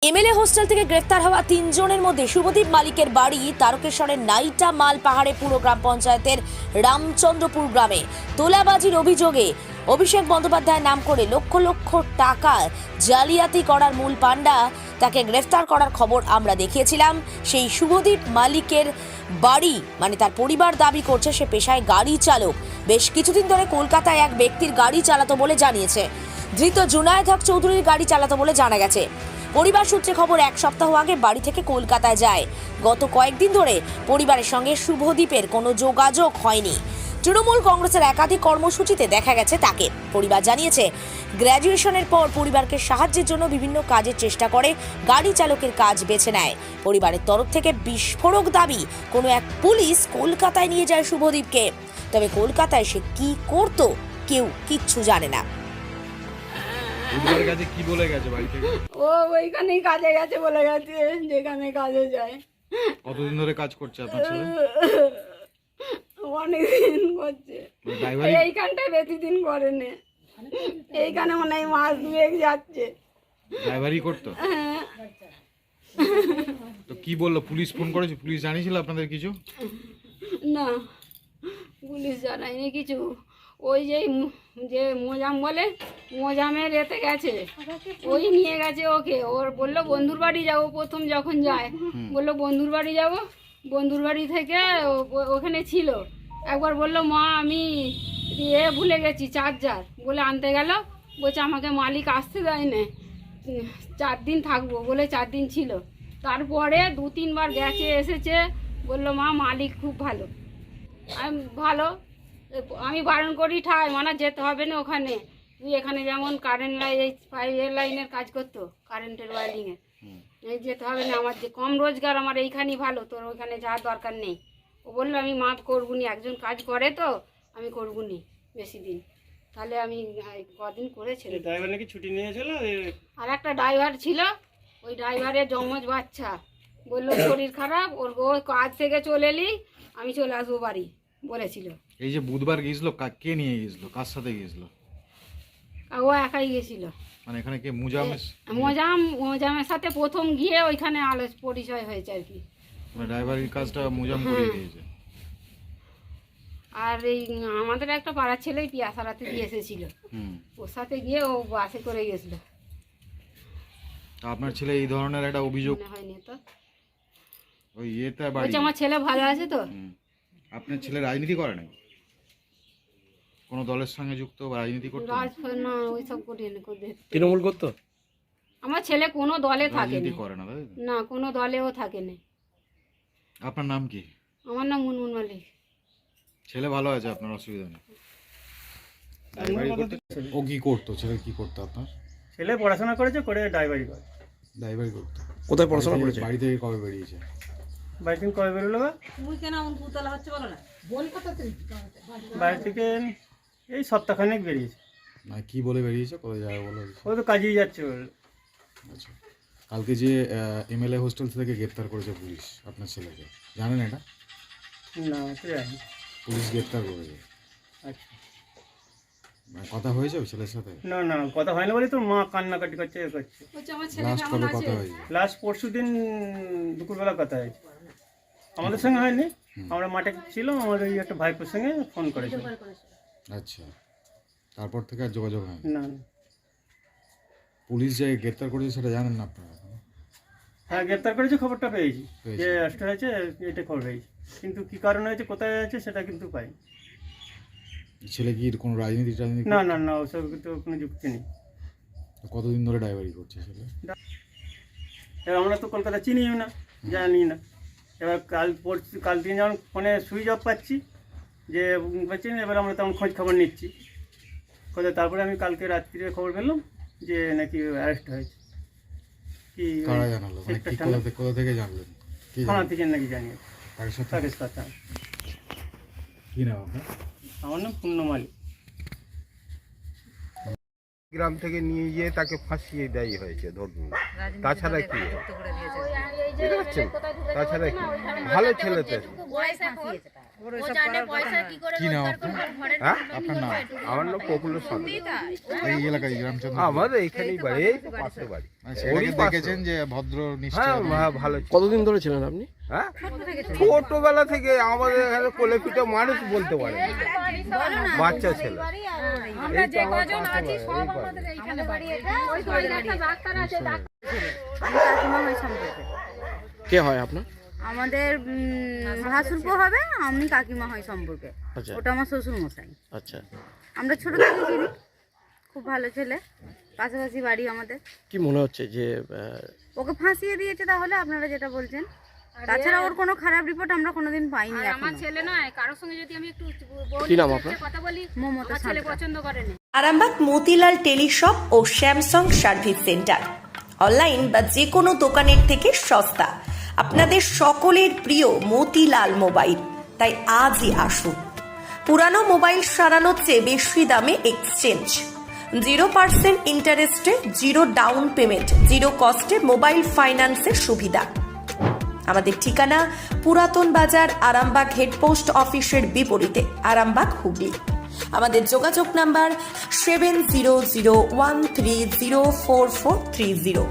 MLA hostel থেকে গ্রেফতার হওয়া 3 জনের মধ্যে শুভদীপ মালিকের বাড়ি তারকেশ্বরের নাইটা মাল পাহাড়ে পুরো গ্রাম পঞ্চায়েতের রামচন্দ্রপুর গ্রামে তোলাবাজির অভিযোগে অভিষেক বন্দ্যোপাধ্যায়ের নাম করে লক্ষ লক্ষ টাকা জালিয়াতি করার মূল পাণ্ডা তাকে গ্রেফতার করার খবর আমরা দেখিয়েছিলাম। সেই শুভদীপ মালিকের বাড়ি মানে তার পরিবার দাবি করছে সে পেশায় গাড়ি চালক, বেশ কিছুদিন ধরে কলকাতায় এক ব্যক্তির গাড়ি চালাতো বলে জানিয়েছে। ধৃত জুনায়েদ হক চৌধুরীর গাড়ি চালাতো বলে জানা গেছে। পরিবার সূত্রে খবর এক সপ্তাহ আগে বাড়ি থেকে কলকাতায় যায়। গত কয়েকদিন ধরে পরিবারের সঙ্গে শুভদীপের কোনো যোগাযোগ হয়নি। তৃণমূল কংগ্রেসের একাধিক কর্মসূচিতে দেখা গেছে তাকে। পরিবার জানিয়েছে গ্র্যাজুয়েশনের পর পরিবারকে সাহায্যের জন্য বিভিন্ন কাজের চেষ্টা করে, গাড়ি চালকের কাজ বেছে নেয়। পরিবারের তরফ থেকে বিস্ফোরক দাবি কোনো এক পুলিশ কলকাতায় নিয়ে যায় শুভদীপকে। তবে কলকাতায় সে কি করত কেউ কিচ্ছু জানে না। পরিবারের কাছে কি বলে গেছে বাড়ি থেকে? ও ওইখানেই কাজে গেছে বলে গেছে, যেখানে কাজে যায়। কতদিন ধরে কাজ করছে আপনার ছেলে? অনেকদিন করছে, ড্রাইভারি এইখানটায় বেশি দিন করেনি, এইখানে মনে হয় মাস দুয়েক যাচ্ছে। ড্রাইভারি করতো? তো কি বললো? পুলিশ ফোন করেছে? পুলিশ জানিয়েছিল আপনাদের কিছু? না, পুলিশ জানায়নি কিছু। ওই যে মোজাম বলে, মোজামের এতে গেছে, ওই নিয়ে গেছে ওকে। ওর বললো বন্ধুর বাড়ি যাবো, প্রথম যখন যায় বললো বন্ধুর বাড়ি যাব। বন্ধুর বাড়ি থেকে ওখানে ছিল। একবার বললো মা আমি ভুলে গেছি চার্জার, বলে আনতে গেল। বলছে আমাকে মালিক আসতে দেয় না, 4 দিন থাকবো বলে 4 দিন ছিল। তারপরে 2-3 বার গেছে, এসেছে, বললো মা মালিক খুব ভালো। আমি ভালো, আমি বারণ করি ঠাই, মানে যেতে হবে না ওখানে, তুই এখানে যেমন কারেন্ট লাইন ফাইভের লাইনের কাজ করতো, কারেন্টের ওয়ারিংয়ের, এই যেতে হবে না, আমার যে কম রোজগার, আমার এইখানেই ভালো, তোর ওইখানে যাওয়ার দরকার নেই। ও বললো আমি মাফ করবুনি, একজন কাজ করে তো আমি করবুনি বেশি দিন। তাহলে আমি কদিন করেছিল। ড্রাইভার নাকি ছুটি নিয়েছিল। আর একটা ড্রাইভার ছিল, ওই ড্রাইভারের জমজ বাচ্চা, বললো শরীর খারাপ, ওর কাজ থেকে চলে এলি আমি চলে আসবো বাড়ি বলেছিল। এই যে বুধবার গিয়েছিল, কে নিয়ে গিয়েছিল? কার সাথে গিয়েছিল? ও একাই গেছিল। মানে এখানে কে মোজামের সাথে প্রথম গিয়ে ওইখানে পরিচয় হয়েছে আর কি। মানে ড্রাইভারির কাজটা মোজাম করে দিয়েছে। আর এই আমাদের একটা পাড়ার ছেলেই পিয়াসারাতে দিয়ে এসেছিল, ওর সাথে গিয়ে ও বাসে করে গেছিল। আপনার ছেলে এই ধরনের একটা অভিযোগ হয়নি তো, ওই ইয়েতে বাড়ি? আমার ছেলে ভালো আছে তো। আপনার ছেলে রাজনীতি করে নাই? কোনো দলের সঙ্গে যুক্ত বা রাজনীতি করতো? না, ওইসব করিনি। তৃণমূল করতো? আমার ছেলে কোনো দলে থাকে রাজনীতি করে না, তাই তো? না, কোনো দলেও থাকে না। আপনার নাম কি? আমার নাম মুনমুন মালিক। ছেলে ভালো আছে, আপনার অসুবিধা নেই। ও কি করতো? ছেলে কি করতো আপনার? ছেলে পড়াশোনা করেছে, করে ড্রাইভারি করে। ড্রাইভারি করতো? কোথায় পড়াশোনা করেছে? বাড়ি থেকে কবে বেরিয়েছে? বাড়ি থেকে কবে বেরোলো? বাড়ি থেকে এই সপ্তাহখানেক বেরিয়েছে। না, কি বলে বেরিয়েছে? কোথায় যাবে বলে? ও তো কাজেই যাচ্ছে বললো। আচ্ছা, কালকে যে এমএলএ হোস্টেল থেকে গ্রেপ্তার করেছে পুলিশ আপনার ছেলেকে, জানেন এটা? না, তো জানি। পুলিশ গ্রেপ্তার করেছে। আচ্ছা, মানে কথা হয়েছে ওই ছেলের সাথে? না না, কথা হয় না বলে তোর মা কান্নাকাটি করছে, এ করছে। লাস্ট কবে কথা হয়েছে? লাস্ট পরশুদিন দুপুরবেলা কথা হয়েছে, আমাদের সঙ্গে হয়নি। আমরা মাঠে ছিলাম, আমার ওই একটা ভাইপোর সঙ্গে ফোন করেছিল। আচ্ছা, তারপর থেকে আর যোগাযোগ হয়নি? না না। পুলিশ যে গ্রেপ্তার করেছে সেটা জানেন না আপনারা? হ্যাঁ, গ্রেপ্তার করেছে, খবরটা পেয়েছি পেয়েছি। যে অ্যারেস্ট হয়েছে, এটা খবর পেয়েছি, কিন্তু কি কারণে হয়েছে, কোথায় হয়েছে সেটা কিন্তু পাই। ছেলে কি কোনো রাজনীতি না না না, ওসব তো কোনো যুক্তি নেই। কতদিন ধরে ড্রাইভারি করছে ছেলে? এবার আমরা তো কলকাতা চিনিও না, জানি না। এবার কাল দিন যখন ফোনে সুইচ অফ পাচ্ছি যে পাচ্ছি না, এবার আমরা তখন খোঁজ খবর নিচ্ছি কোথায়। তারপরে আমি কালকে রাত্রিরে খবর পেলাম যে নাকি অ্যারেস্ট হয়েছে। কি কারা জানালো? মানে কি কোথা থেকে জানলেন? কি থানা থেকে নাকি জানিয়েছে। কার সাথে? তাকেশ কথা। কি নাম আপনার? আমার নাম পূর্ণমালী। গ্রাম থেকে নিয়ে গিয়ে তাকে ফাঁসিয়ে দেয় হয়েছে, ধরুন। তাছাড়া কি বুঝতে পারছেন? তাছাড়া কি? ভালো ছেলে তো। কি নাম আপনার? হ্যাঁ আপনার নাম? আমার নাম প্রফুল্ল সরকার। এই এলাকায় রামচন্দ্র আমাদের এইখানেই বাড়ি, এই তো পাশে বাড়ি। মানে ছেলেটাকে দেখেছেন যে ভদ্র নিশ্চয়? হ্যাঁ হ্যাঁ, ভালো ছিল। কতদিন ধরে ছিলেন আপনি? হ্যাঁ ছোটবেলা থেকে আমাদের এখানে কোলে পিঠে মানুষ বলতে পারে না। বাচ্চা ছেলে আমরা এই তো যে আমার কজন পাশে আছি বাড়ি, সব এই বাড়ি। আমাদের এইখানে বাড়ি। ওই তো একটা ডাক্তার আছে, আমি কাকিমা হয় সম্পর্কে। কে হয় আপনার? আমাদের ভাসুরপো হবে, আমি কাকিমা হয় সম্পর্কে। আচ্ছা ওটা আমার শ্বশুর মশাই। আচ্ছা, আমরা ছোট থেকে চিনি, খুব ভালো ছেলে, পাশাপাশি বাড়ি আমাদের। কি মনে হচ্ছে যে ওকে ফাঁসিয়ে দিয়েছে তাহলে আপনারা যেটা বলছেন? তাছাড়া ওর কোনো খারাপ রিপোর্ট আমরা কোনোদিন পাইনি আর আমার এখনো। ছেলে নয়, কারোর সঙ্গে যদি আমি একটু কি নাম আপনার? কথা বলি, মমতা আমার ছেলে সাঁতরা। পছন্দ করেনি। আরামবাগ মতিলাল টেলিশপ ও স্যামসাং সার্ভিস সেন্টার, অনলাইন বা যে কোনো দোকানের থেকে সস্তা। আপনাদের সকলের প্রিয় মতিলাল মোবাইল, তাই আজই আসুন। পুরানো মোবাইল সারানোর চেয়ে বেশি দামে এক্সচেঞ্জ, 0% ইন্টারেস্টে, 0 ডাউন পেমেন্ট, 0 কস্টে মোবাইল ফাইন্যান্সের সুবিধা। আমাদের ঠিকানা পুরাতন বাজার, আরামবাগ হেডপোস্ট অফিসের বিপরীতে, আরামবাগ, হুগলি। আমাদের যোগাযোগ নাম্বার 7001304430।